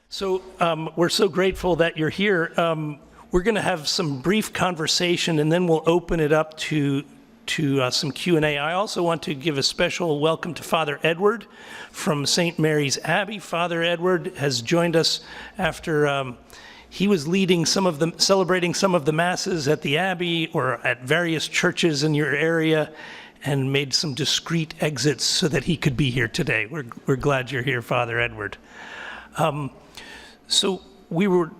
So we're so grateful that you're here. We're going to have some brief conversation, and then we'll open it up to some Q&A. I also want to give a special welcome to Father Edward from St. Mary's Abbey. Father Edward has joined us after he was leading celebrating some of the masses at the Abbey or at various churches in your area, and made some discreet exits so that he could be here today. We're glad you're here, Father Edward. So we were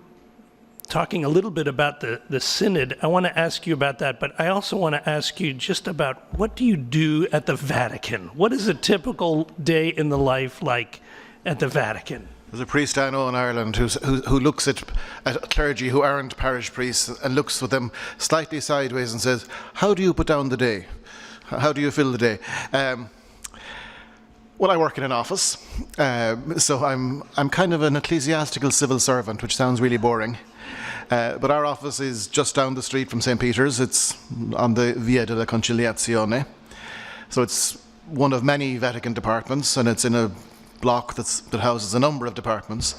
talking a little bit about the synod. I want to ask you about that, but I also want to ask you just about what do you do at the Vatican? What is a typical day in the life like at the Vatican? There's a priest I know in Ireland who looks at clergy who aren't parish priests and looks with them slightly sideways and says, "How do you put down the day? How do you fill the day?" Well, I work in an office, so I'm kind of an ecclesiastical civil servant, which sounds really boring. But our office is just down the street from St. Peter's. It's on the Via della Conciliazione. So it's one of many Vatican departments, and it's in a block that houses a number of departments.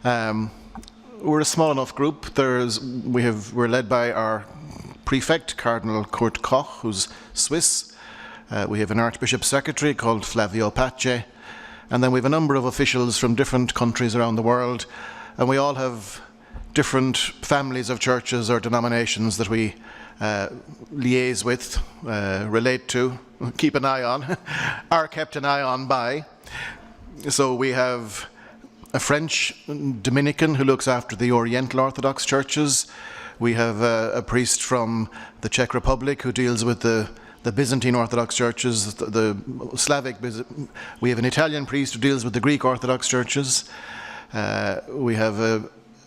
We're a small enough group. We're led by our prefect, Cardinal Kurt Koch, who's Swiss. We have an Archbishop Secretary called Flavio Pace, and then we have a number of officials from different countries around the world, and we all have different families of churches or denominations that we liaise with, relate to, keep an eye on, are kept an eye on by. So we have a French Dominican who looks after the Oriental Orthodox churches. We have a priest from the Czech Republic who deals with the Byzantine Orthodox churches, the Slavic. We have an Italian priest who deals with the Greek Orthodox churches. We have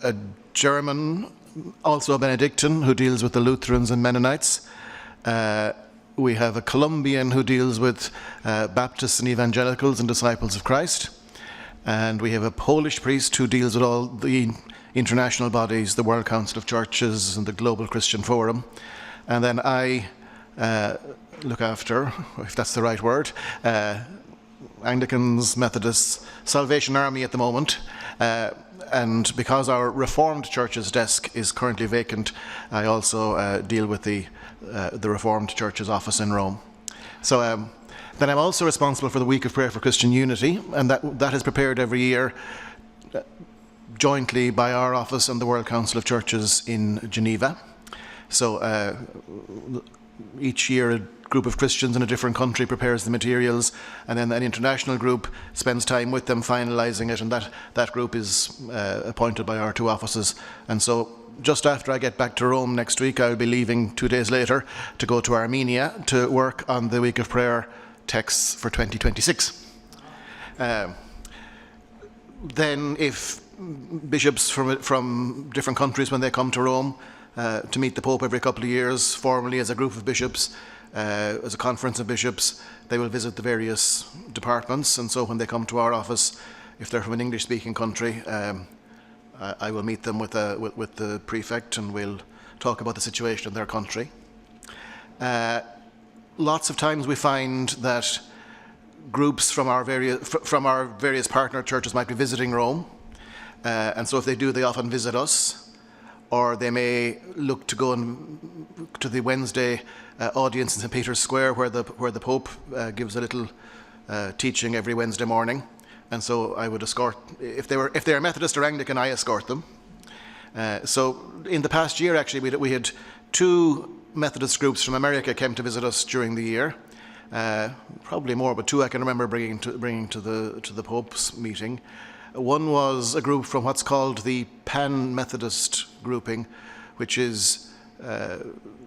a German, also a Benedictine, who deals with the Lutherans and Mennonites. We have a Colombian who deals with Baptists and Evangelicals and Disciples of Christ. And we have a Polish priest who deals with all the international bodies, the World Council of Churches and the Global Christian Forum. And then I look after, if that's the right word, Anglicans, Methodists, Salvation Army at the moment. And because our Reformed Church's desk is currently vacant, I also deal with the Reformed Church's office in Rome. So then I'm also responsible for the Week of Prayer for Christian Unity, and that is prepared every year jointly by our office and the World Council of Churches in Geneva. So each year a group of Christians in a different country prepares the materials, and then an international group spends time with them finalising it, and that group is appointed by our two offices. And so just after I get back to Rome next week, I'll be leaving 2 days later to go to Armenia to work on the Week of Prayer texts for 2026. Then if bishops from different countries, when they come to Rome to meet the Pope every couple of years, formally as a group of bishops, as a conference of bishops, they will visit the various departments. And so when they come to our office, if they're from an English-speaking country, I will meet them with the prefect, and we'll talk about the situation in their country. Lots of times we find that groups from our various partner churches might be visiting Rome, and so if they do, they often visit us, or they may look to go to the Wednesday audience in St. Peter's Square, where the Pope gives a little teaching every Wednesday morning. And so I would escort, if they are Methodist or Anglican, I escort them. So in the past year, actually, we had 2 Methodist groups from America came to visit us during the year. Probably more, but 2 I can remember bringing to the Pope's meeting. One was a group from what's called the Pan-Methodist grouping, which is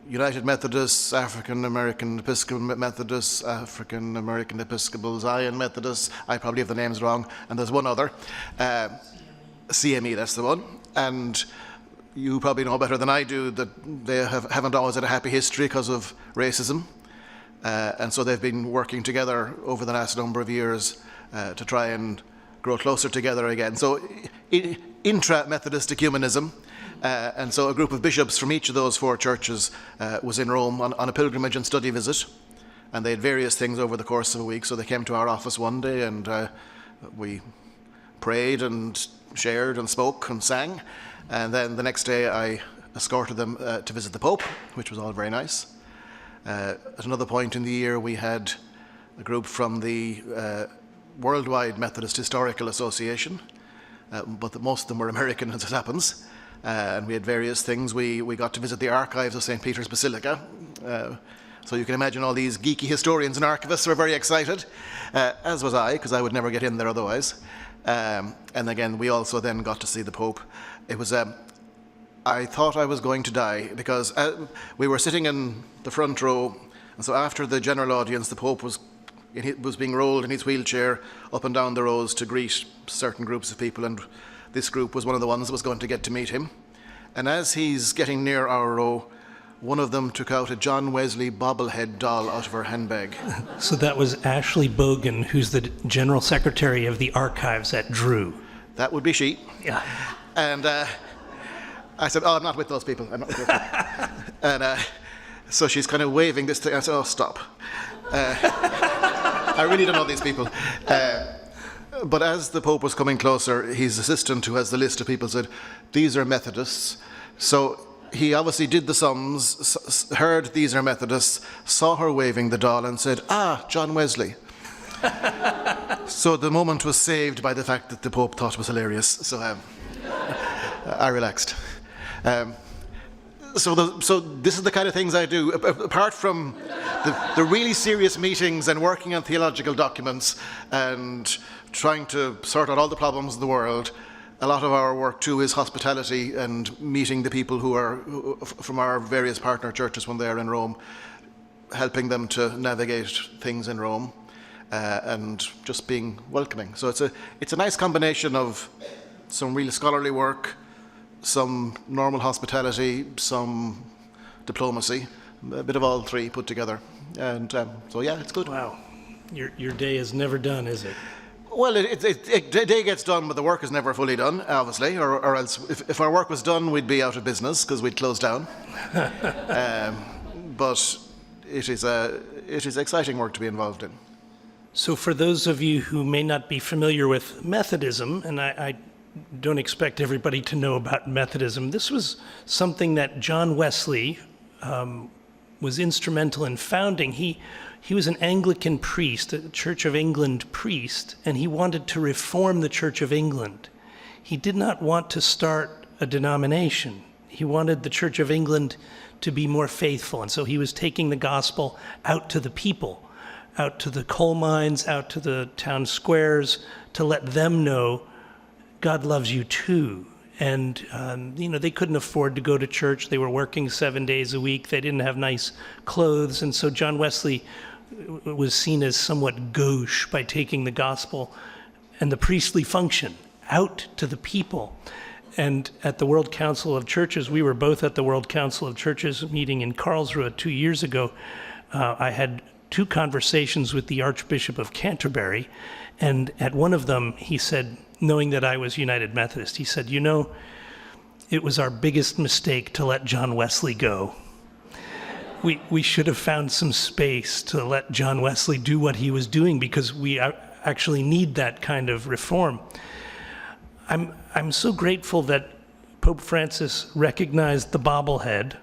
United Methodists, African American Episcopal Methodists, African American Episcopal Zion Methodists. I probably have the names wrong, and there's one other. CME, that's the one. And you probably know better than I do that they haven't always had a happy history because of racism. And so they've been working together over the last number of years to try and grow closer together again. So intra-Methodist ecumenism. And so a group of bishops from each of those 4 churches was in Rome on a pilgrimage and study visit. And they had various things over the course of a week. So they came to our office one day, and we prayed and shared and spoke and sang. And then the next day I escorted them to visit the Pope, which was all very nice. At another point in the year, we had a group from the Worldwide Methodist Historical Association, but most of them were American, as it happens. And we had various things. We got to visit the archives of St. Peter's Basilica. So you can imagine all these geeky historians and archivists were very excited, as was I, because I would never get in there otherwise. And again, we also then got to see the Pope. It was, I thought I was going to die, because we were sitting in the front row, and so after the general audience, the Pope was being rolled in his wheelchair up and down the rows to greet certain groups of people, and this group was one of the ones that was going to get to meet him. And as he's getting near our row, one of them took out a John Wesley bobblehead doll out of her handbag. So that was Ashley Bogan, who's the General Secretary of the Archives at Drew. That would be she. Yeah. And I said, oh, I'm not with those people. I'm not with those people. And so she's kind of waving this thing. I said, oh, stop. I really don't know these people. But as the Pope was coming closer, his assistant, who has the list of people, said, these are Methodists. So he obviously did the sums, heard these are Methodists, saw her waving the doll and said, ah, John Wesley. So the moment was saved by the fact that the Pope thought it was hilarious. So I relaxed. So this is the kind of things I do. Apart from the really serious meetings and working on theological documents and trying to sort out all the problems in the world, a lot of our work too is hospitality and meeting the people who are from our various partner churches when they're in Rome, helping them to navigate things in Rome, and just being welcoming. So it's a nice combination of some real scholarly work, some normal hospitality, some diplomacy, a bit of all three put together. And so yeah, it's good. Wow. Your day is never done, is it? Well, the day gets done, but the work is never fully done, obviously, or else if our work was done, we'd be out of business because we'd close down. But it is exciting work to be involved in. So for those of you who may not be familiar with Methodism, and I don't expect everybody to know about Methodism, this was something that John Wesley was instrumental in founding. He was an Anglican priest, a Church of England priest, and he wanted to reform the Church of England. He did not want to start a denomination. He wanted the Church of England to be more faithful, and so he was taking the gospel out to the people, out to the coal mines, out to the town squares, to let them know God loves you too. And they couldn't afford to go to church. They were working 7 days a week. They didn't have nice clothes, and so John Wesley was seen as somewhat gauche by taking the gospel and the priestly function out to the people. And at the World Council of Churches, we were both at the World Council of Churches meeting in Karlsruhe 2 years ago. I had 2 conversations with the Archbishop of Canterbury, and at one of them he said, knowing that I was United Methodist, he said, it was our biggest mistake to let John Wesley go. We should have found some space to let John Wesley do what he was doing, because we actually need that kind of reform. I'm so grateful that Pope Francis recognized the bobblehead.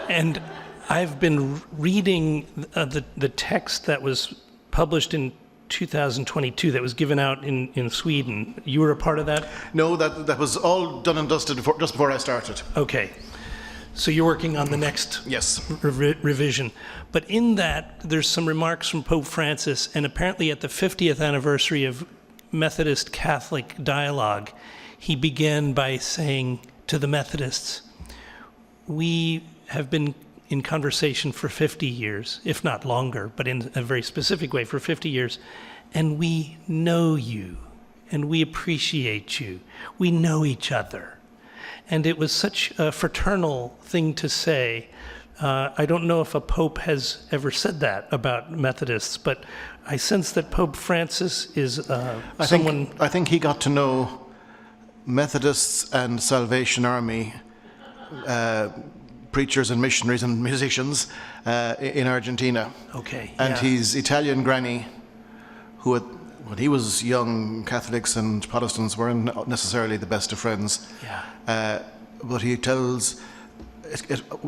And I've been reading the text that was published in 2022 that was given out in Sweden. You were a part of that? No, that was all done and dusted just before I started. Okay. So you're working on the next yes. revision. But in that, there's some remarks from Pope Francis, and apparently at the 50th anniversary of Methodist Catholic dialogue, he began by saying to the Methodists, we have been in conversation for 50 years, if not longer, but in a very specific way for 50 years, and we know you, and we appreciate you. We know each other. And it was such a fraternal thing to say. I don't know if a pope has ever said that about Methodists, but I sense that Pope Francis is someone... I think he got to know Methodists and Salvation Army preachers and missionaries and musicians in Argentina. Okay. And his Italian granny, who when he was young, Catholics and Protestants weren't necessarily the best of friends. Yeah. But he tells,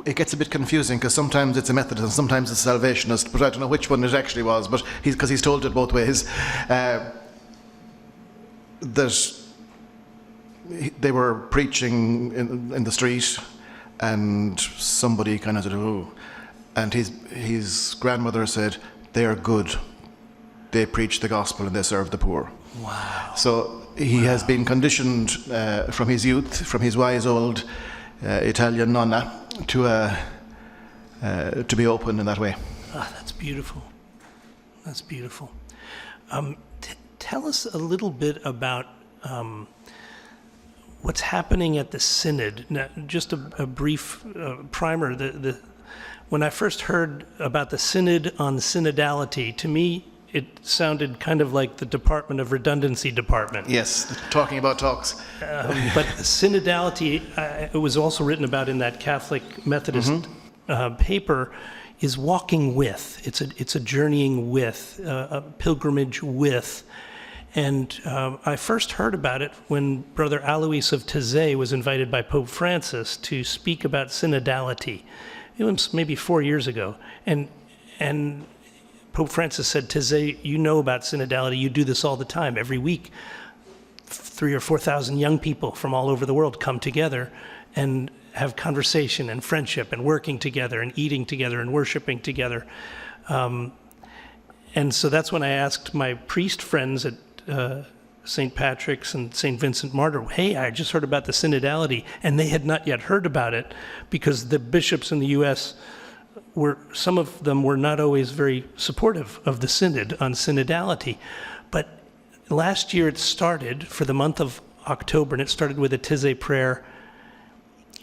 it gets a bit confusing because sometimes it's a Methodist and sometimes it's a Salvationist, but I don't know which one it actually was, but because he's told it both ways. That they were preaching in the street and somebody kind of said, oh, and his grandmother said, they are good. They preach the gospel and they serve the poor. Wow. So he has been conditioned from his youth, from his wise old Italian nonna, to be open in that way. Ah, that's beautiful. That's beautiful. Tell us a little bit about what's happening at the Synod. Now, just a brief primer. When I first heard about the Synod on synodality, to me, it sounded kind of like the Department of Redundancy Department. Yes, talking about talks. But synodality, it was also written about in that Catholic Methodist paper, is walking with. It's a journeying with, a pilgrimage with. And I first heard about it when Brother Alois of Taizé was invited by Pope Francis to speak about synodality. It was maybe 4 years ago. And Pope Francis said, Taizé, you know about synodality. You do this all the time. Every week, 3,000 or 4,000 young people from all over the world come together and have conversation and friendship and working together and eating together and worshiping together. And so that's when I asked my priest friends at St. Patrick's and St. Vincent Martyr, hey, I just heard about the synodality, and they had not yet heard about it because the bishops in the U.S. some of them were not always very supportive of the synod on synodality. But last year it started for the month of October, and it started with a Taizé prayer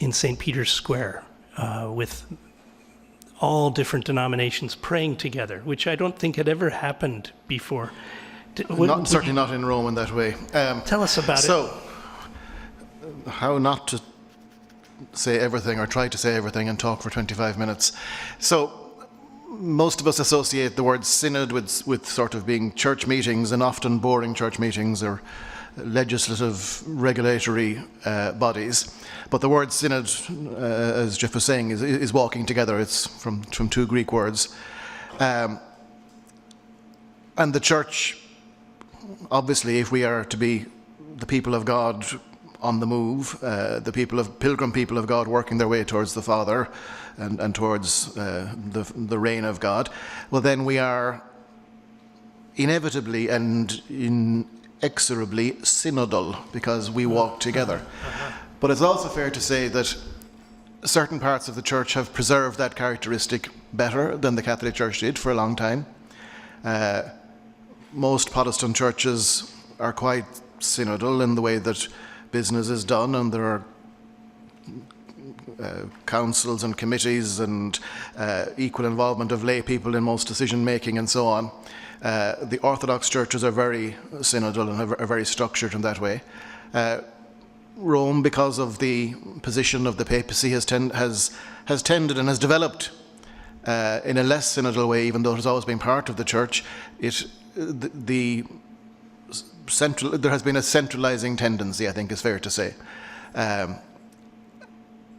in St. Peter's Square with all different denominations praying together, which I don't think had ever happened before. Certainly not in Rome in that way. Tell us about it. So, how not to say everything or try to say everything and talk for 25 minutes. So, most of us associate the word synod with sort of being church meetings, and often boring church meetings or legislative regulatory bodies. But the word synod, as Jeff was saying, is walking together. It's from two Greek words. And the church, obviously, if we are to be the people of God on the move, the pilgrim people of God working their way towards the Father and towards the reign of God, well, then we are inevitably and inexorably synodal because we walk together. But it's also fair to say that certain parts of the church have preserved that characteristic better than the Catholic Church did for a long time. Most Protestant churches are quite synodal in the way that business is done, and there are councils and committees and equal involvement of lay people in most decision making and so on. The Orthodox churches are very synodal and are very structured in that way. Rome, because of the position of the papacy, has tended and has developed in a less synodal way, even though it has always been part of the church. There has been a centralizing tendency, I think is fair to say.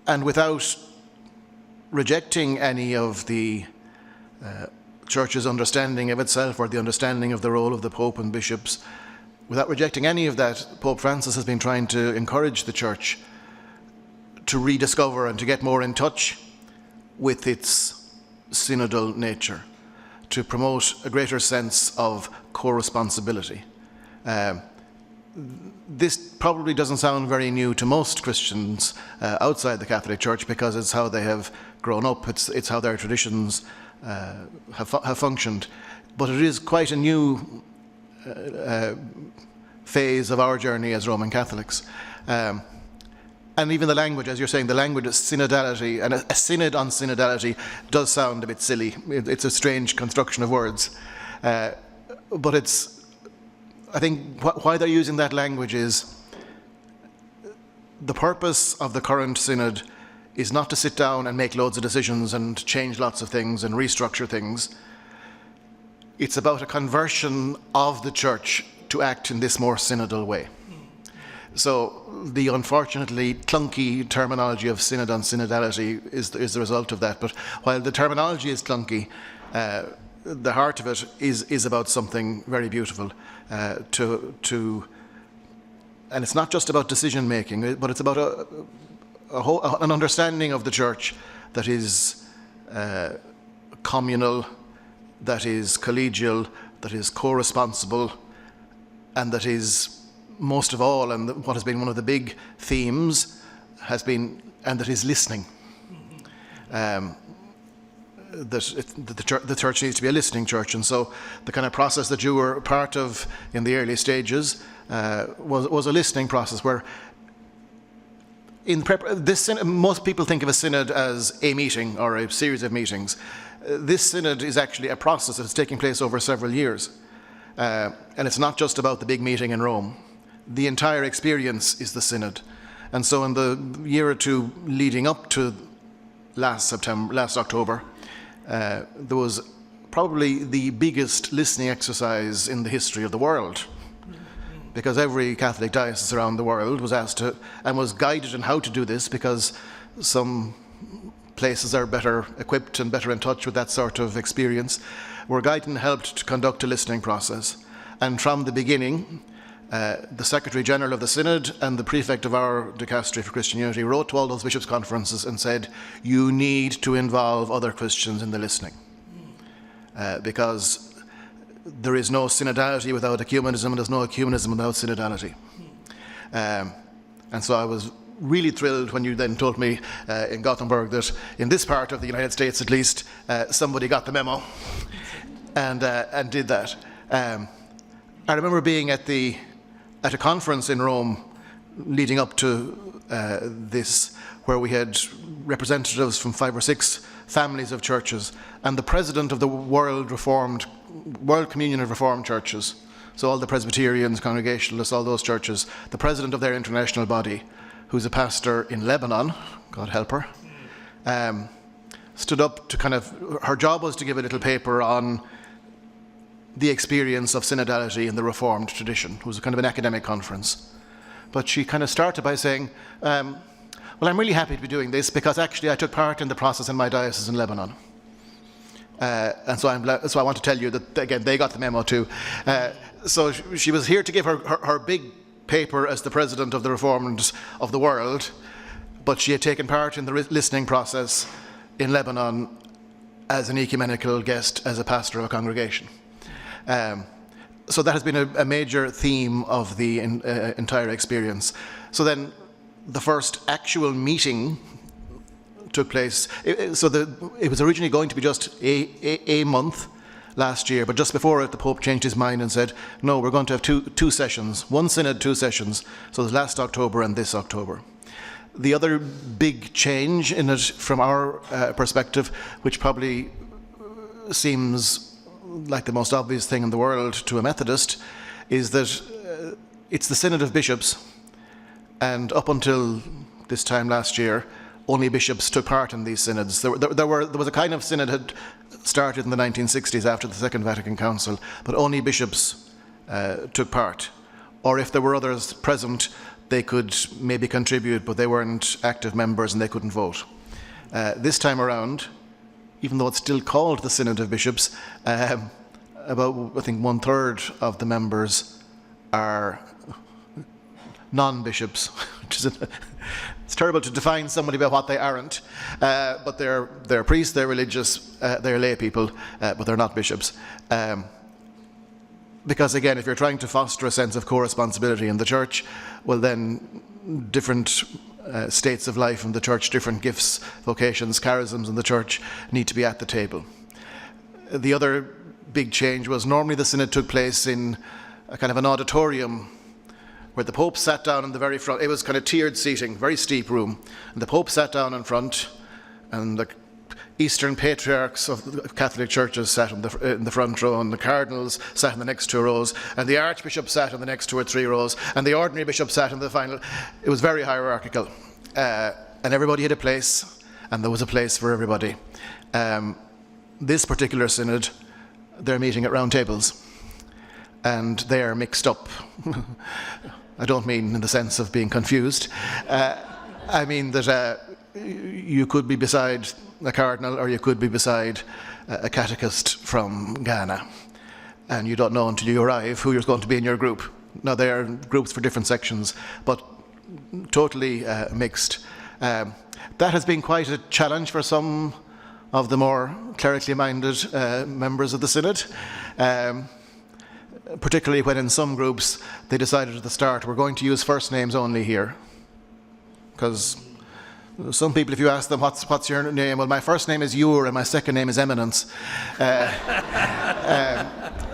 And without rejecting any of the church's understanding of itself or the understanding of the role of the Pope and bishops, without rejecting any of that, Pope Francis has been trying to encourage the church to rediscover and to get more in touch with its synodal nature, to promote a greater sense of co-responsibility. This probably doesn't sound very new to most Christians outside the Catholic Church because it's how they have grown up, it's how their traditions have functioned. But it is quite a new phase of our journey as Roman Catholics. And even the language, as you're saying, the language of synodality, and a synod on synodality does sound a bit silly. It's a strange construction of words. But I think why they're using that language is the purpose of the current synod is not to sit down and make loads of decisions and change lots of things and restructure things. it's about a conversion of the church to act in this more synodal way. So the unfortunately clunky terminology of synod and synodality is the result of that. But while the terminology is clunky, the heart of it is about something very beautiful. And it's not just about decision making, but it's about an understanding of the church that is communal, that is collegial, that is co-responsible, and that is, most of all, and what has been one of the big themes, that is listening. The church needs to be a listening church, and so the kind of process that you were part of in the early stages was a listening process where most people think of a synod as a meeting or a series of meetings. This synod is actually a process that's taking place over several years. And it's not just about the big meeting in Rome. The entire experience is the synod. And so in the year or two leading up to last October, there was probably the biggest listening exercise in the history of the world, because every Catholic diocese around the world was asked to, and was guided in how to do this, because some places are better equipped and better in touch with that sort of experience, were guided and helped to conduct a listening process. And from the beginning, the Secretary General of the Synod and the Prefect of our Dicastery for Christian Unity wrote to all those bishops' conferences and said, you need to involve other Christians in the listening. Because there is no synodality without ecumenism, and there's no ecumenism without synodality. And so I was really thrilled when you then told me in Gothenburg that in this part of the United States at least, somebody got the memo and did that. I remember being at a conference in Rome leading up to this, where we had representatives from 5 or 6 families of churches, and the president of the World Communion of Reformed Churches, so all the Presbyterians, Congregationalists, all those churches, the president of their international body, who's a pastor in Lebanon, God help her, stood up to her job was to give a little paper on the experience of synodality in the Reformed tradition. It was kind of an academic conference. But she kind of started by saying, well, I'm really happy to be doing this because actually I took part in the process in my diocese in Lebanon. And so I want to tell you that, again, they got the memo too. So she was here to give her big paper as the president of the Reformed of the world, but she had taken part in the listening process in Lebanon as an ecumenical guest, as a pastor of a congregation. So that has been a major theme of the entire experience. So then the first actual meeting took place. It was originally going to be just a month last year, but just before it, the Pope changed his mind and said, no, we're going to have two sessions, one synod, 2 sessions. So there's last October and this October. The other big change in it from our perspective, which probably seems like the most obvious thing in the world to a Methodist, is that it's the Synod of Bishops, and up until this time last year, only bishops took part in these synods. There was a kind of synod had started in the 1960s after the Second Vatican Council, but only bishops took part. Or if there were others present, they could maybe contribute, but they weren't active members and they couldn't vote. This time around, even though it's still called the Synod of Bishops, about, I think, 1/3 of the members are non-bishops, which is it's terrible to define somebody by what they aren't, but they're priests, they're religious, they're lay people, but they're not bishops. Because again, if you're trying to foster a sense of co-responsibility in the church, well then different states of life in the church, different gifts, vocations, charisms in the church need to be at the table. The other big change was normally the synod took place in a kind of an auditorium where the Pope sat down in the very front. It was kind of tiered seating, very steep room. And the Pope sat down in front, and the Eastern patriarchs of the Catholic churches sat in the front row, and the cardinals sat in the next 2 rows, and the archbishop sat in the next 2 or 3 rows, and the ordinary bishop sat in the final. It was very hierarchical. And everybody had a place, and there was a place for everybody. This particular synod, they're meeting at round tables, and they're mixed up. I don't mean in the sense of being confused. I mean that you could be beside a cardinal, or you could be beside a catechist from Ghana, and you don't know until you arrive who you're going to be in your group. Now, they are groups for different sections, but totally mixed. That has been quite a challenge for some of the more clerically minded members of the Synod, particularly when in some groups they decided at the start, we're going to use first names only here. Because some people, if you ask them, what's your name? Well, my first name is Ure and my second name is Eminence.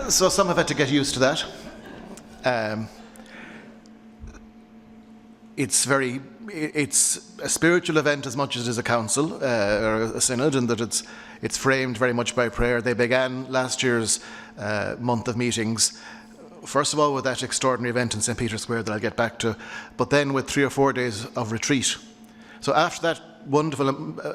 So some have had to get used to that. It's a spiritual event as much as it is a council or a synod, in that it's framed very much by prayer. They began last year's month of meetings, first of all with that extraordinary event in St. Peter's Square that I'll get back to, but then with 3 or 4 days of retreat. So after that wonderful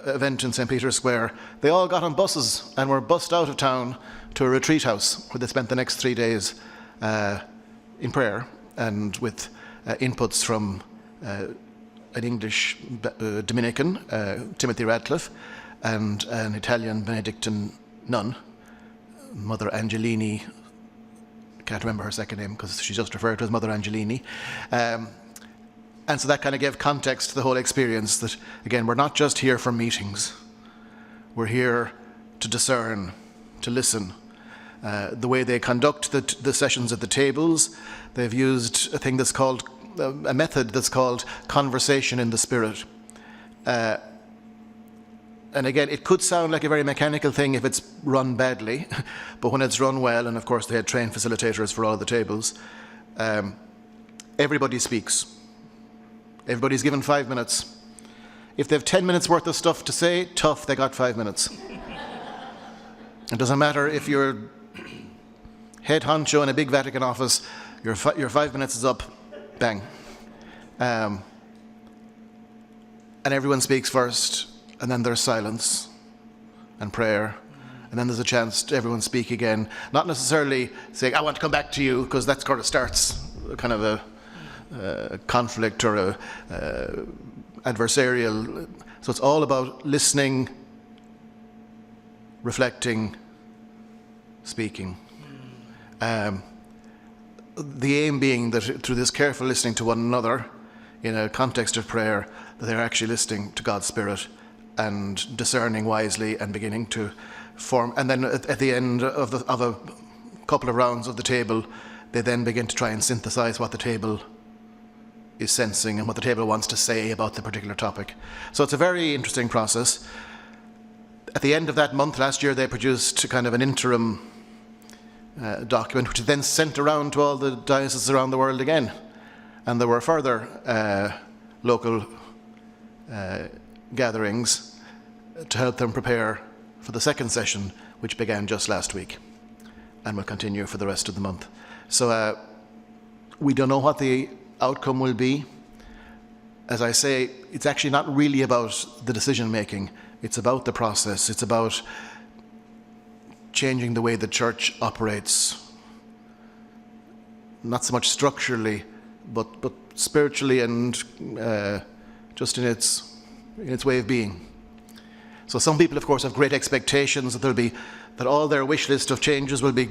event in St. Peter's Square, they all got on buses and were bussed out of town to a retreat house where they spent the next 3 days in prayer and with inputs from an English Dominican, Timothy Radcliffe, and an Italian Benedictine nun, Mother Angelini. I can't remember her second name because she's just referred to as Mother Angelini. And so that kind of gave context to the whole experience, that, again, we're not just here for meetings. We're here to discern, to listen. The way they conduct the sessions at the tables, they've used a method that's called conversation in the spirit. And again, it could sound like a very mechanical thing if it's run badly, but when it's run well, and of course they had trained facilitators for all of the tables, everybody speaks. Everybody's given 5 minutes. If they have 10 minutes worth of stuff to say, tough, they got 5 minutes. It doesn't matter if you're head honcho in a big Vatican office, your 5 minutes is up, bang. And everyone speaks first, and then there's silence and prayer, and then there's a chance to everyone speak again. Not necessarily saying, I want to come back to you, because that sort of starts kind of a conflict or a adversarial. So it's all about listening, reflecting, speaking. The aim being that through this careful listening to one another in a context of prayer, that they're actually listening to God's Spirit and discerning wisely and beginning to form. And then at the end of a couple of rounds of the table, they then begin to try and synthesize what the table is sensing and what the table wants to say about the particular topic. So it's a very interesting process. At the end of that month last year, they produced kind of an interim document, which is then sent around to all the dioceses around the world again. And there were further local gatherings to help them prepare for the second session, which began just last week and will continue for the rest of the month. So we don't know what the outcome will be. As I say, it's actually not really about the decision making. It's about the process. It's about changing the way the church operates, not so much structurally, but spiritually and just in its way of being. So some people, of course, have great expectations that all their wish list of changes will be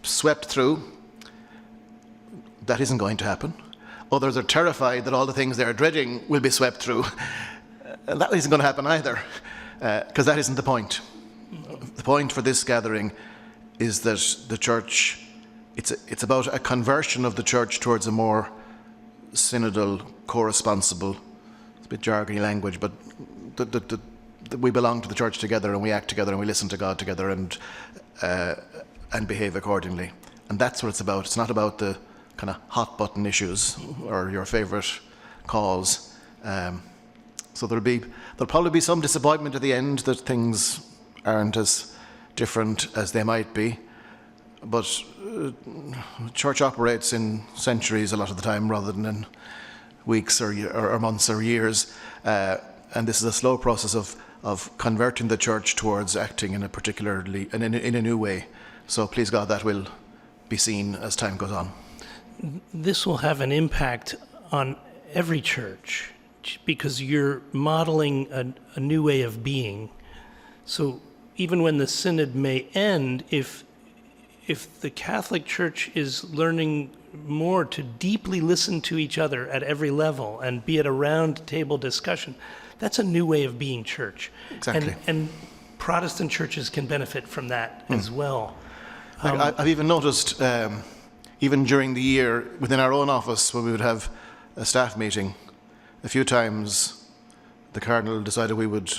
swept through. That isn't going to happen. Others are terrified that all the things they're dreading will be swept through. And that isn't going to happen either, because that isn't the point. The point for this gathering is that the church, it's about a conversion of the church towards a more synodal, co-responsible, it's a bit jargony language, but we belong to the church together and we act together and we listen to God together and behave accordingly. And that's what it's about. It's not about the kind of hot button issues or your favorite cause. So there'll probably be some disappointment at the end that things aren't as different as they might be. But church operates in centuries a lot of the time rather than in weeks or months or years. And this is a slow process of converting the church towards acting in a particularly in a new way. So please God, that will be seen as time goes on. This will have an impact on every church because you're modeling a new way of being. So even when the synod may end, if the Catholic Church is learning more to deeply listen to each other at every level and be at a round table discussion, that's a new way of being church. Exactly. And Protestant churches can benefit from that as well. I've even noticed, even during the year, within our own office, when we would have a staff meeting, a few times the Cardinal decided we would,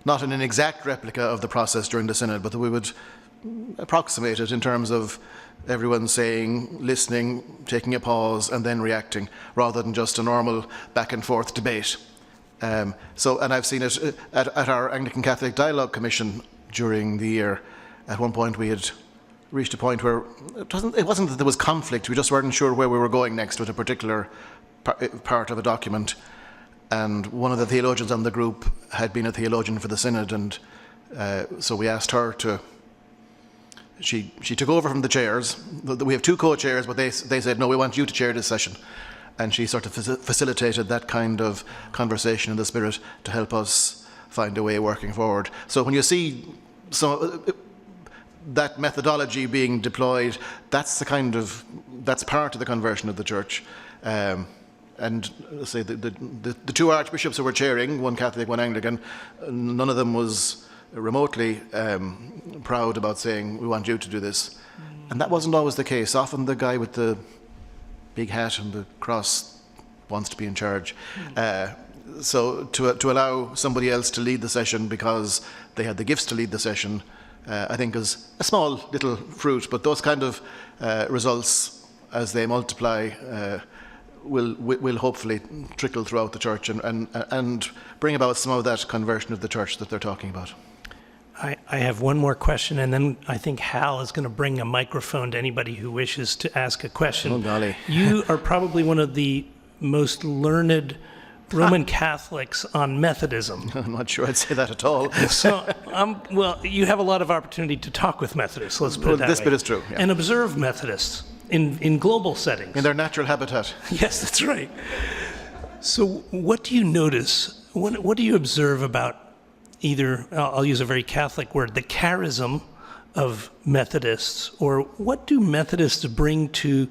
not in an exact replica of the process during the Synod, but that we would approximate it in terms of everyone saying, listening, taking a pause, and then reacting, rather than just a normal back and forth debate. And I've seen it at our Anglican Catholic Dialogue Commission during the year. At one point we had reached a point where it wasn't that there was conflict, we just weren't sure where we were going next with a particular part of a document. And one of the theologians on the group had been a theologian for the Synod, and so we asked her to... She took over from the chairs. We have two co-chairs, but they said, no, we want you to chair this session. And she sort of facilitated that kind of conversation in the spirit to help us find a way working forward. So when you see that methodology being deployed, that's part of the conversion of the church. And say the two archbishops who were chairing, one Catholic, one Anglican, none of them was remotely proud about saying, we want you to do this. And that wasn't always the case. Often the guy with the big hat and the cross wants to be in charge. So to allow somebody else to lead the session because they had the gifts to lead the session, I think is a small little fruit, but those kind of results, as they multiply, will hopefully trickle throughout the church and bring about some of that conversion of the church that they're talking about. I have one more question, and then I think Hal is going to bring a microphone to anybody who wishes to ask a question. Oh, golly. You are probably one of the most learned Roman Catholics on Methodism. I'm not sure I'd say that at all. So, well, you have a lot of opportunity to talk with Methodists, let's put it that way. This bit is true, yeah. And observe Methodists in global settings. In their natural habitat. Yes, that's right. So what do you notice? What do you observe about either, I'll use a very Catholic word, the charism of Methodists, or what do Methodists bring to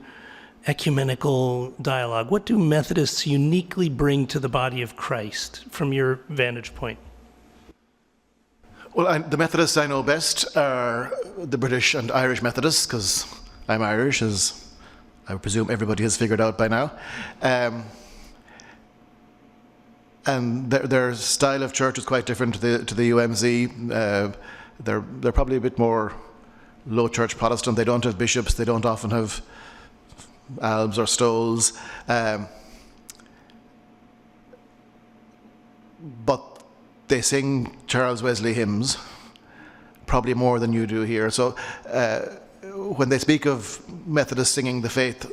ecumenical dialogue? What do Methodists uniquely bring to the body of Christ from your vantage point? Well, the Methodists I know best are the British and Irish Methodists, because I'm Irish, as I presume everybody has figured out by now. And their style of church is quite different to the UMC. They're probably a bit more low church Protestant. They don't have bishops. They don't often have albs or stoles. But they sing Charles Wesley hymns, probably more than you do here. So when they speak of Methodists singing the faith,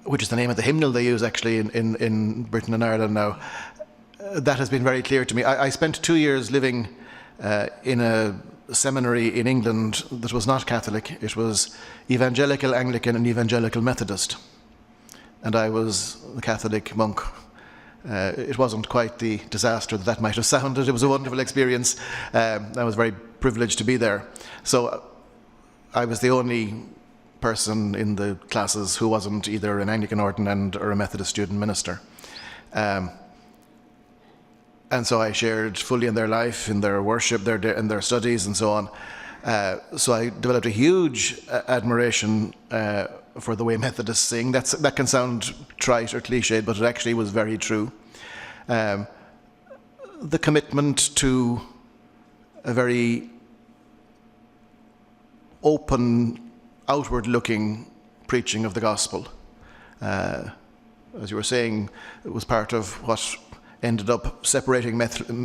which is the name of the hymnal they use actually in Britain and Ireland now, that has been very clear to me. I spent 2 years living in a seminary in England that was not Catholic. It was Evangelical Anglican and Evangelical Methodist. And I was a Catholic monk. It wasn't quite the disaster that might have sounded. It was a wonderful experience. I was very privileged to be there. So I was the only person in the classes who wasn't either an Anglican ordinand or a Methodist student minister. And so I shared fully in their life, in their worship, in their studies and so on. So I developed a huge admiration for the way Methodists sing. That can sound trite or cliched, but it actually was very true. The commitment to a very open, outward-looking preaching of the gospel. As you were saying, it was part of what ended up separating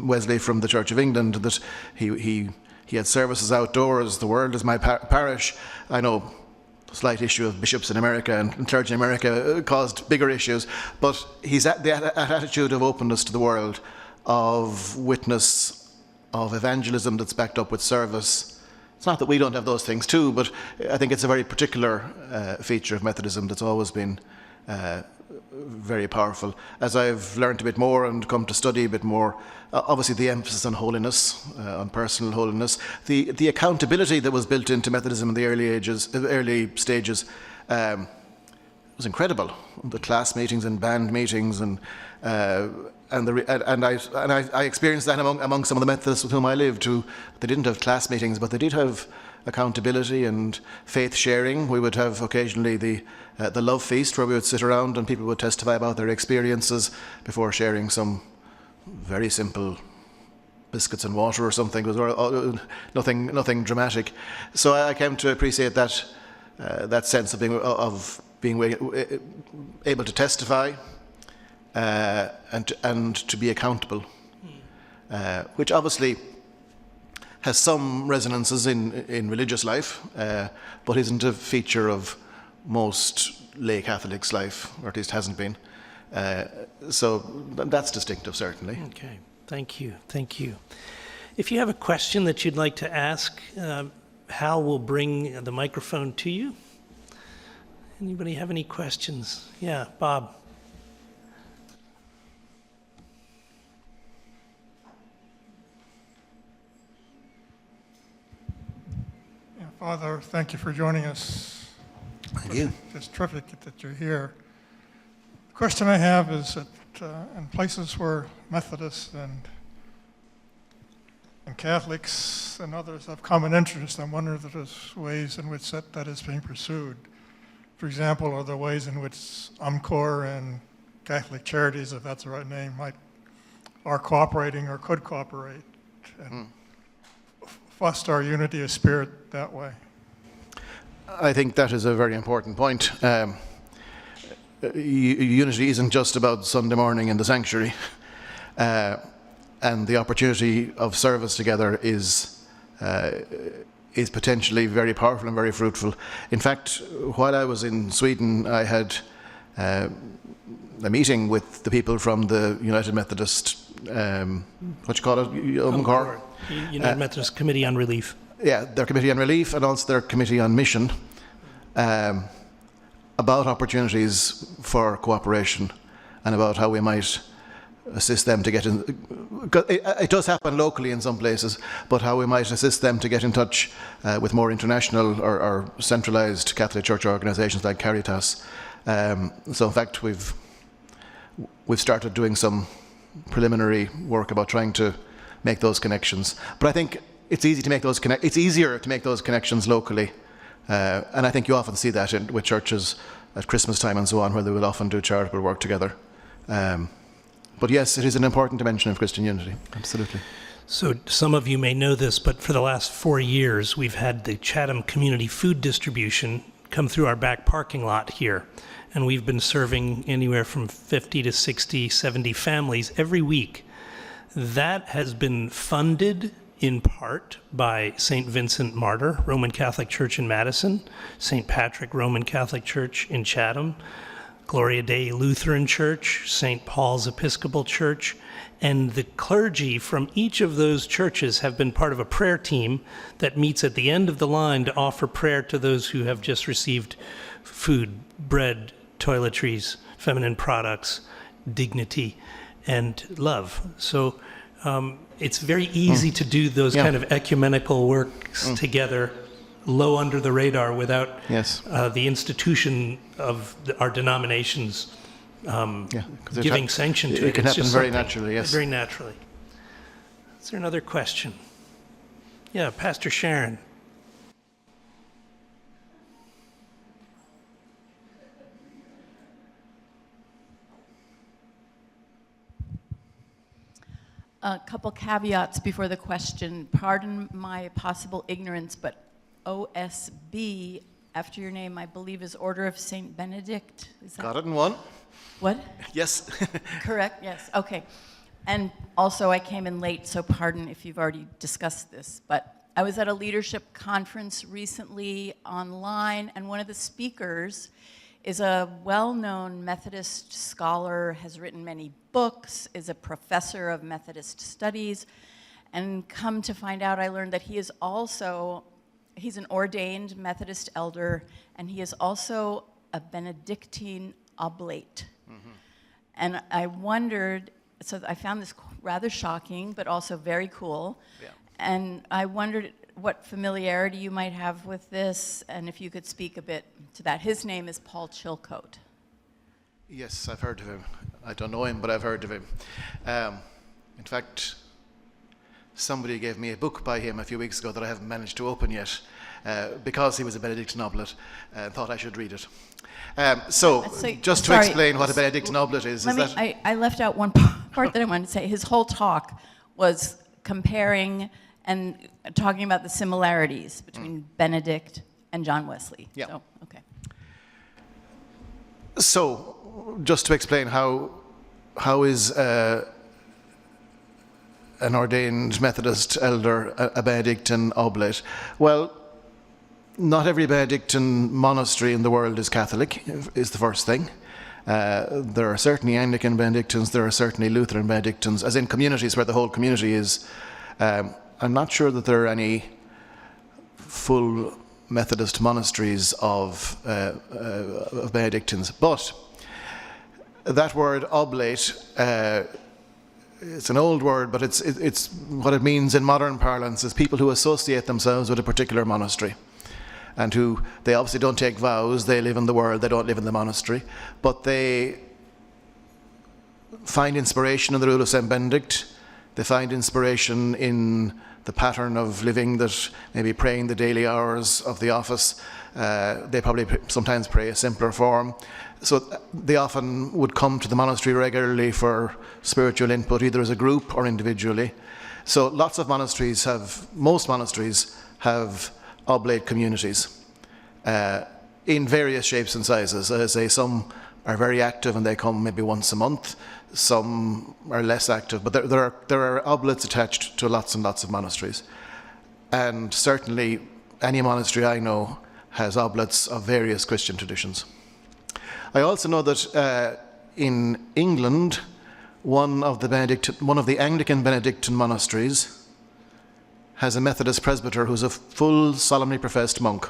Wesley from the Church of England, that he had services outdoors. The world is my parish. I know the slight issue of bishops in America and clergy in America caused bigger issues, but he's at the attitude of openness to the world, of witness, of evangelism that's backed up with service, It's not that we don't have those things too, but I think it's a very particular feature of Methodism that's always been very powerful. As I've learned a bit more and come to study a bit more, obviously the emphasis on holiness, on personal holiness, the accountability that was built into Methodism in the early stages was incredible. The class meetings and band meetings and I experienced that among some of the Methodists with whom I lived, who they didn't have class meetings, but they did have accountability and faith sharing. We would have occasionally the love feast, where we would sit around and people would testify about their experiences before sharing some very simple biscuits and water or something. It was nothing dramatic. So I came to appreciate that sense of being able to testify. And to be accountable, which obviously has some resonances in religious life, but isn't a feature of most lay Catholics' life, or at least hasn't been. So that's distinctive, certainly. Okay, thank you. If you have a question that you'd like to ask, Hal will bring the microphone to you. Anybody have any questions? Yeah, Bob. Father, thank you for joining us. Thank you. It's terrific that you're here. The question I have is that in places where Methodists and Catholics and others have common interests, I wonder if there's ways in which that is being pursued. For example, are there ways in which UMCOR and Catholic Charities, if that's the right name, are cooperating or could cooperate and foster our unity of spirit that way? I think that is a very important point. Unity isn't just about Sunday morning in the sanctuary, and the opportunity of service together is potentially very powerful and very fruitful. In fact, while I was in Sweden, I had a meeting with the people from the United Methodist, what you call it, UMCOR? United Methodist Committee on Relief. Yeah, their Committee on Relief and also their Committee on Mission, about opportunities for cooperation and about how we might assist them to get in. It does happen locally in some places, but how we might assist them to get in touch with more international or centralized Catholic Church organizations like Caritas. So in fact, we've started doing some preliminary work about trying to make those connections. But I think it's easier to make those connections locally. And I think you often see that with churches at Christmas time and so on, where they will often do charitable work together. But yes, it is an important dimension of Christian unity, absolutely. So some of you may know this, but for the last 4 years, we've had the Chatham community food distribution come through our back parking lot here. And we've been serving anywhere from 50 to 60, 70 families every week. That has been funded in part by St. Vincent Martyr, Roman Catholic Church in Madison, St. Patrick Roman Catholic Church in Chatham, Gloria Dei Lutheran Church, St. Paul's Episcopal Church, and the clergy from each of those churches have been part of a prayer team that meets at the end of the line to offer prayer to those who have just received food, bread, toiletries, feminine products, dignity, and love. So it's very easy to do those kind of ecumenical works together, low under the radar, without the institution of our denominations giving sanction to it. It can happen very naturally, yes. Very naturally. Is there another question? Yeah, Pastor Sharon. A couple caveats before the question. Pardon my possible ignorance, but OSB, after your name, I believe is Order of St. Benedict. Is that? Got it in one. What? Yes. Correct, yes, okay. And also I came in late, so pardon if you've already discussed this, but I was at a leadership conference recently online, and one of the speakers is a well-known Methodist scholar, has written many books, is a professor of Methodist studies, and come to find out, I learned that he is also he's an ordained Methodist elder, and he is also a Benedictine oblate. And I wondered, so I found this rather shocking, but also very cool. Yeah. And I wondered what familiarity you might have with this, and if you could speak a bit to that. His name is Paul Chilcote. Yes, I've heard of him. I don't know him, but I've heard of him. In fact, somebody gave me a book by him a few weeks ago that I haven't managed to open yet, because he was a Benedictine oblate, and thought I should read it. Just to explain what a Benedictine oblate is that... I left out one part that I wanted to say. His whole talk was comparing and talking about the similarities between Benedict and John Wesley. Yeah. So, okay. So, just to explain how is an ordained Methodist elder a Benedictine oblate? Well, not every Benedictine monastery in the world is Catholic, is the first thing. There are certainly Anglican Benedictines, there are certainly Lutheran Benedictines, as in communities where the whole community is. I'm not sure that there are any full Methodist monasteries of Benedictines, but that word oblate, it's an old word, but it's what it means in modern parlance is people who associate themselves with a particular monastery, and who, they obviously don't take vows, they live in the world, they don't live in the monastery, but they find inspiration in the rule of St. Benedict, they find inspiration in the pattern of living, that maybe praying the daily hours of the office. They probably sometimes pray a simpler form. So they often would come to the monastery regularly for spiritual input, either as a group or individually. So most monasteries have oblate communities in various shapes and sizes. As I say, some are very active and they come maybe once a month. Some are less active, but there are oblates attached to lots and lots of monasteries. And certainly any monastery I know has oblates of various Christian traditions. I also know that in England, one of the Anglican Benedictine monasteries has a Methodist presbyter who's a full solemnly professed monk.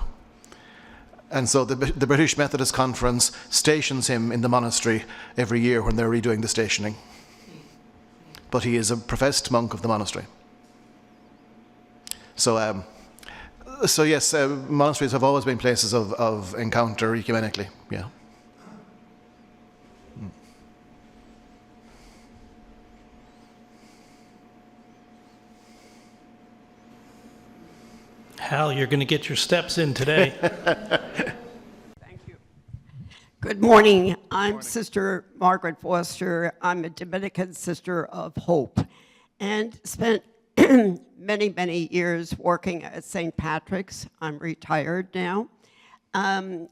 And so the British Methodist Conference stations him in the monastery every year when they're redoing the stationing. But he is a professed monk of the monastery. So yes, monasteries have always been places of encounter ecumenically, yeah. Hal, you're going to get your steps in today. Thank you. Good morning. I'm Sister Margaret Foster. I'm a Dominican Sister of Hope, and spent many, many years working at St. Patrick's. I'm retired now. I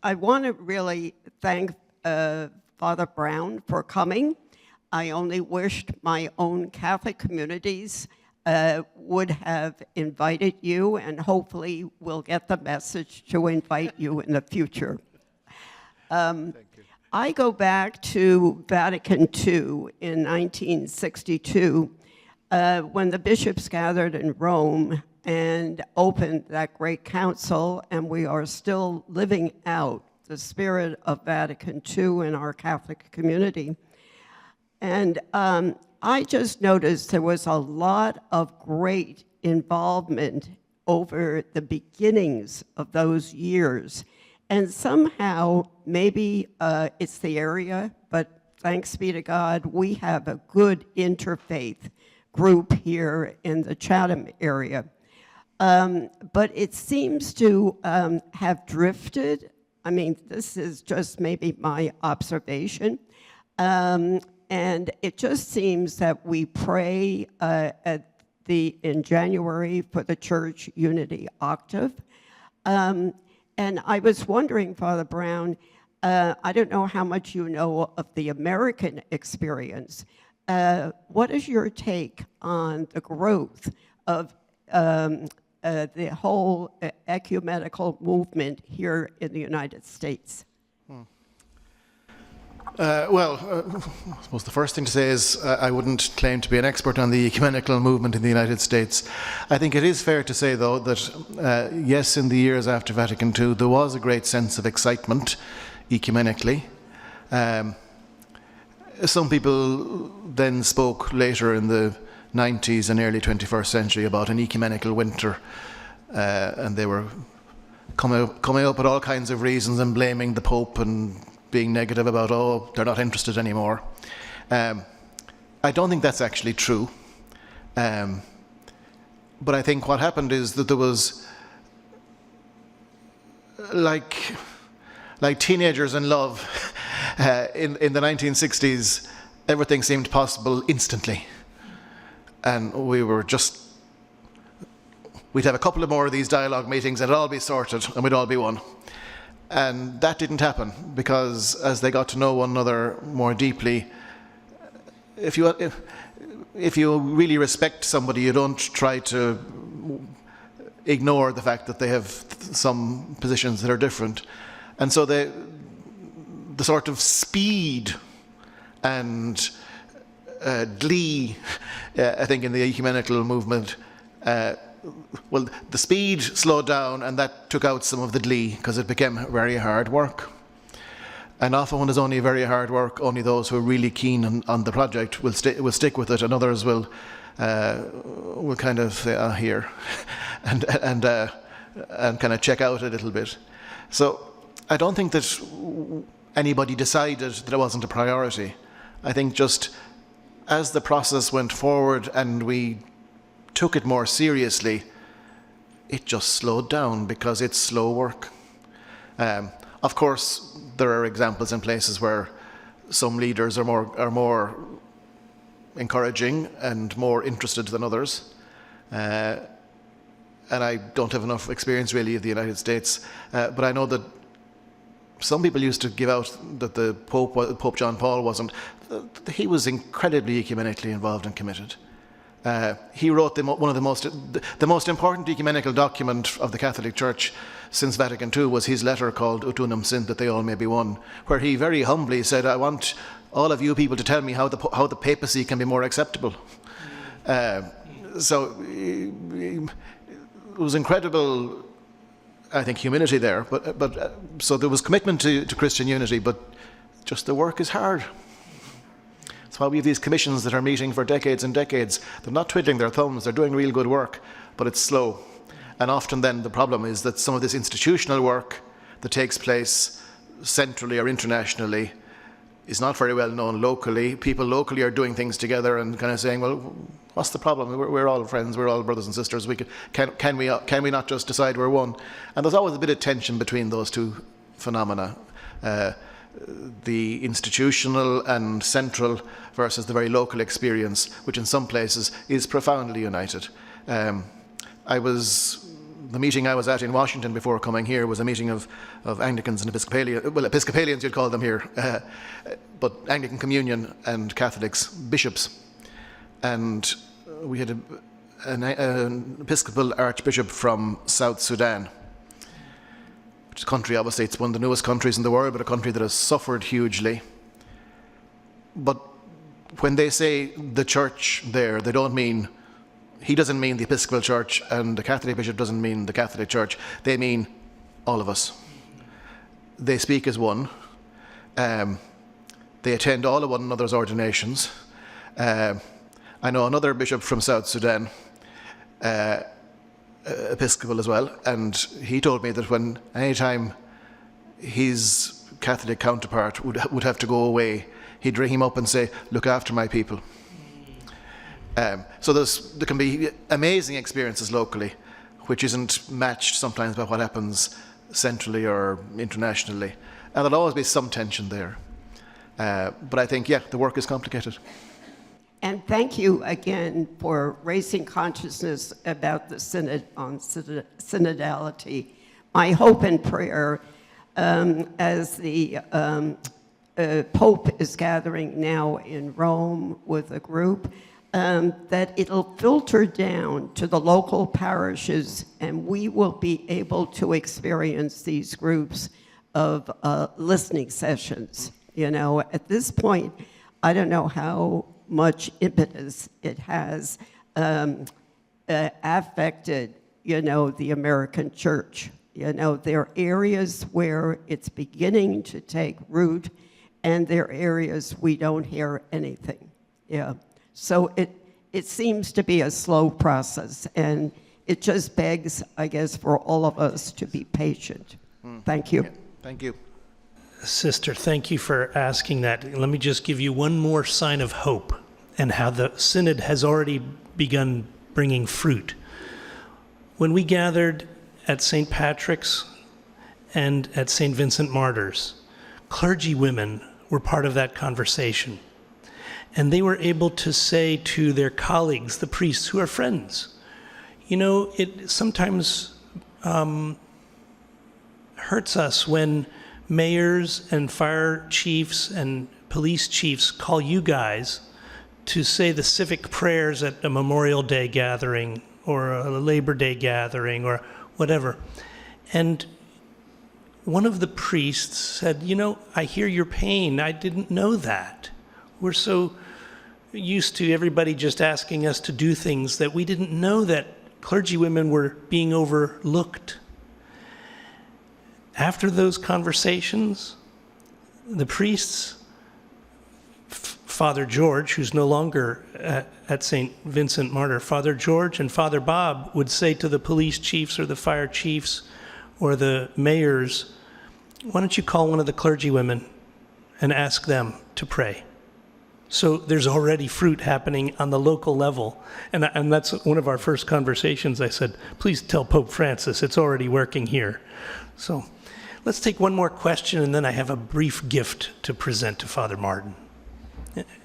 want to really thank Father Browne for coming. I only wished my own Catholic communities would have invited you, and hopefully we'll get the message to invite you in the future. Thank you. I go back to Vatican II in 1962, when the bishops gathered in Rome and opened that great council, and we are still living out the spirit of Vatican II in our Catholic community. And I just noticed there was a lot of great involvement over the beginnings of those years. And somehow, maybe it's the area, but thanks be to God, we have a good interfaith group here in the Chatham area. But it seems to have drifted. I mean, this is just maybe my observation. And it just seems that we pray in January for the Church Unity Octave. And I was wondering, Father Browne, I don't know how much you know of the American experience. What is your take on the growth of the whole ecumenical movement here in the United States? I suppose the first thing to say is I wouldn't claim to be an expert on the ecumenical movement in the United States. I think it is fair to say, though, that yes, in the years after Vatican II, there was a great sense of excitement ecumenically. Some people then spoke later in the 90s and early 21st century about an ecumenical winter, and they were coming up with all kinds of reasons and blaming the Pope and being negative about, oh, they're not interested anymore. I don't think that's actually true. But I think what happened is that there was, like teenagers in love, in the 1960s, everything seemed possible instantly. And we'd have a couple of more of these dialogue meetings and it'd all be sorted and we'd all be one. And that didn't happen, because as they got to know one another more deeply, if you really respect somebody, you don't try to ignore the fact that they have some positions that are different. And so the sort of speed and glee, I think, in the ecumenical movement, the speed slowed down and that took out some of the glee, because it became very hard work. And often when there's only very hard work, only those who are really keen on the project will stick with it, and others will kind of say, here, and kind of check out a little bit. So I don't think that anybody decided that it wasn't a priority. I think just as the process went forward and we took it more seriously, it just slowed down, because it's slow work. Of course, there are examples in places where some leaders are more encouraging and more interested than others. And I don't have enough experience really of the United States, but I know that some people used to give out that the Pope John Paul wasn't. He was incredibly ecumenically involved and committed. He wrote one of the most important ecumenical document of the Catholic Church since Vatican II was his letter called Ut Unum Sint, that they all may be one, where he very humbly said, I want all of you people to tell me how the papacy can be more acceptable. So it was incredible, I think, humility there. But so there was commitment to Christian unity, but just the work is hard. That's why we have these commissions that are meeting for decades and decades. They're not twiddling their thumbs, they're doing real good work, but it's slow. And often then the problem is that some of this institutional work that takes place centrally or internationally is not very well known locally. People locally are doing things together and kind of saying, well, what's the problem? We're all friends, we're all brothers and sisters. Can we not just decide we're one? And there's always a bit of tension between those two phenomena. The institutional and central versus the very local experience, which in some places is profoundly united. The meeting I was at in Washington before coming here was a meeting of Anglicans and Episcopalians, well, Episcopalians you'd call them here, but Anglican Communion and Catholics, bishops. And we had an Episcopal Archbishop from South Sudan, which is a country, obviously, it's one of the newest countries in the world, but a country that has suffered hugely. But when they say the church there, they don't mean, he doesn't mean the Episcopal Church, and the Catholic bishop doesn't mean the Catholic Church. They mean all of us. They speak as one. They attend all of one another's ordinations. I know another bishop from South Sudan, Episcopal as well, and he told me that when anytime his Catholic counterpart would have to go away, he'd ring him up and say, look after my people. So there can be amazing experiences locally, which isn't matched sometimes by what happens centrally or internationally. And there'll always be some tension there. But I think, the work is complicated. And thank you again for raising consciousness about the Synod on synodality. My hope and prayer, as the Pope is gathering now in Rome with a group, that it'll filter down to the local parishes, and we will be able to experience these groups of listening sessions, You know, at this point, I don't know how much impetus it has affected, you know, the American church. You know, there are areas where it's beginning to take root, and there are areas we don't hear anything. Yeah. So it seems to be a slow process, and it just begs, I guess, for all of us to be patient. Thank you. Yeah, thank you. Sister, thank you for asking that. Let me just give you one more sign of hope and how the synod has already begun bringing fruit. When we gathered at St. Patrick's and at St. Vincent Martyrs, clergy women were part of that conversation. And they were able to say to their colleagues, the priests who are friends, you know, it sometimes hurts us when mayors and fire chiefs and police chiefs call you guys to say the civic prayers at a Memorial Day gathering or a Labor Day gathering or whatever. And one of the priests said, you know, I hear your pain. I didn't know that. We're so used to everybody just asking us to do things that we didn't know that clergy women were being overlooked. After those conversations, the priests, Father George, who's no longer at St. Vincent Martyr, Father George and Father Bob would say to the police chiefs or the fire chiefs or the mayors, why don't you call one of the clergy women and ask them to pray? So there's already fruit happening on the local level. And that's one of our first conversations. I said, please tell Pope Francis it's already working here. So let's take one more question, and then I have a brief gift to present to Father Martin.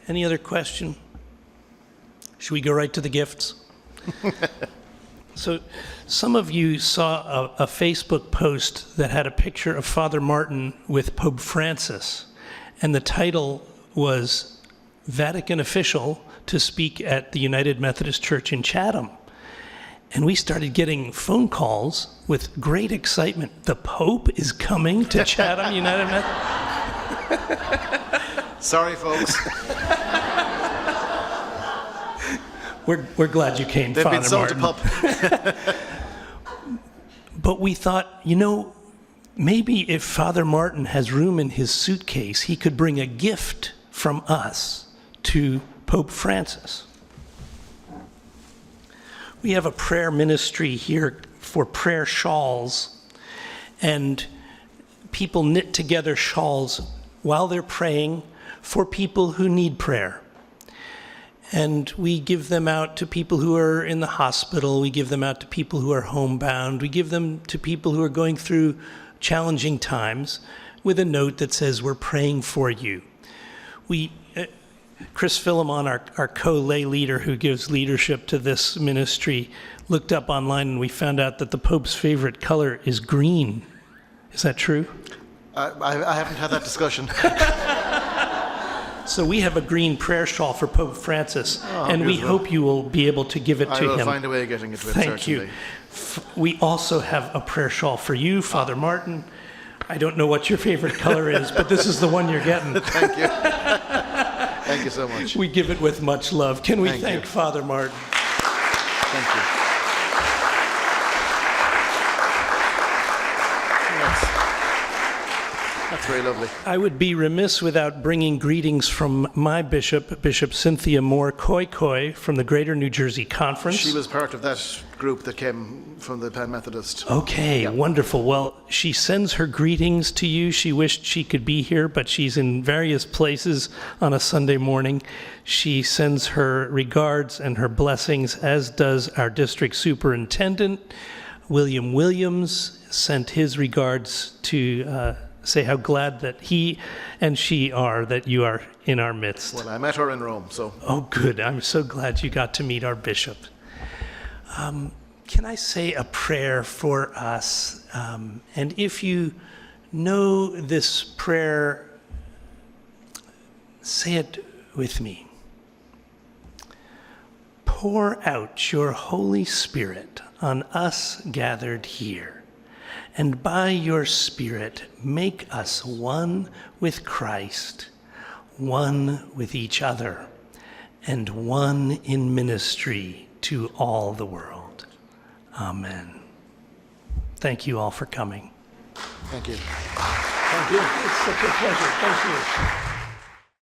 Any other question? Should we go right to the gifts? So some of you saw a Facebook post that had a picture of Father Martin with Pope Francis, and the title was Vatican Official to Speak at the United Methodist Church in Chatham. And we started getting phone calls with great excitement. The Pope is coming to Chatham United Methodist. Sorry, folks. We're glad you came, They've Father been sold to Martin. pub. But we thought, you know, maybe if Father Martin has room in his suitcase, he could bring a gift from us to Pope Francis. We have a prayer ministry here for prayer shawls, and people knit together shawls while they're praying for people who need prayer. And we give them out to people who are in the hospital. We give them out to people who are homebound. We give them to people who are going through challenging times with a note that says, we're praying for you. Chris Philemon, our co-lay leader who gives leadership to this ministry, looked up online and we found out that the Pope's favorite color is green. Is that true? I haven't had that discussion. So we have a green prayer shawl for Pope Francis, and we beautiful. hope you will be able to give it to him. I will find a way of getting it to him, Thank certainly. you. We also have a prayer shawl for you, Father Martin. I don't know what your favorite color is, but this is the one you're getting. Thank you. Thank you so much. We give it with much love. Can we thank you. Father Martin? Thank you. That's very lovely. I would be remiss without bringing greetings from my bishop, Bishop Cynthia Moore Koikoi from the Greater New Jersey Conference. She was part of that group that came from the Pan Methodist. Okay, wonderful. Well, she sends her greetings to you. She wished she could be here, but she's in various places on a Sunday morning. She sends her regards and her blessings, as does our district superintendent. William Williams sent his regards to say how glad that he and she are that you are in our midst. Well, I met her in Rome, so. Oh, good. I'm so glad you got to meet our bishop. Can I say a prayer for us? And if you know this prayer, say it with me. Pour out your Holy Spirit on us gathered here, and by your Spirit make us one with Christ, one with each other, and one in ministry to all the world. Amen. Thank you all for coming. Thank you. Thank you. It's such a pleasure. Thank you.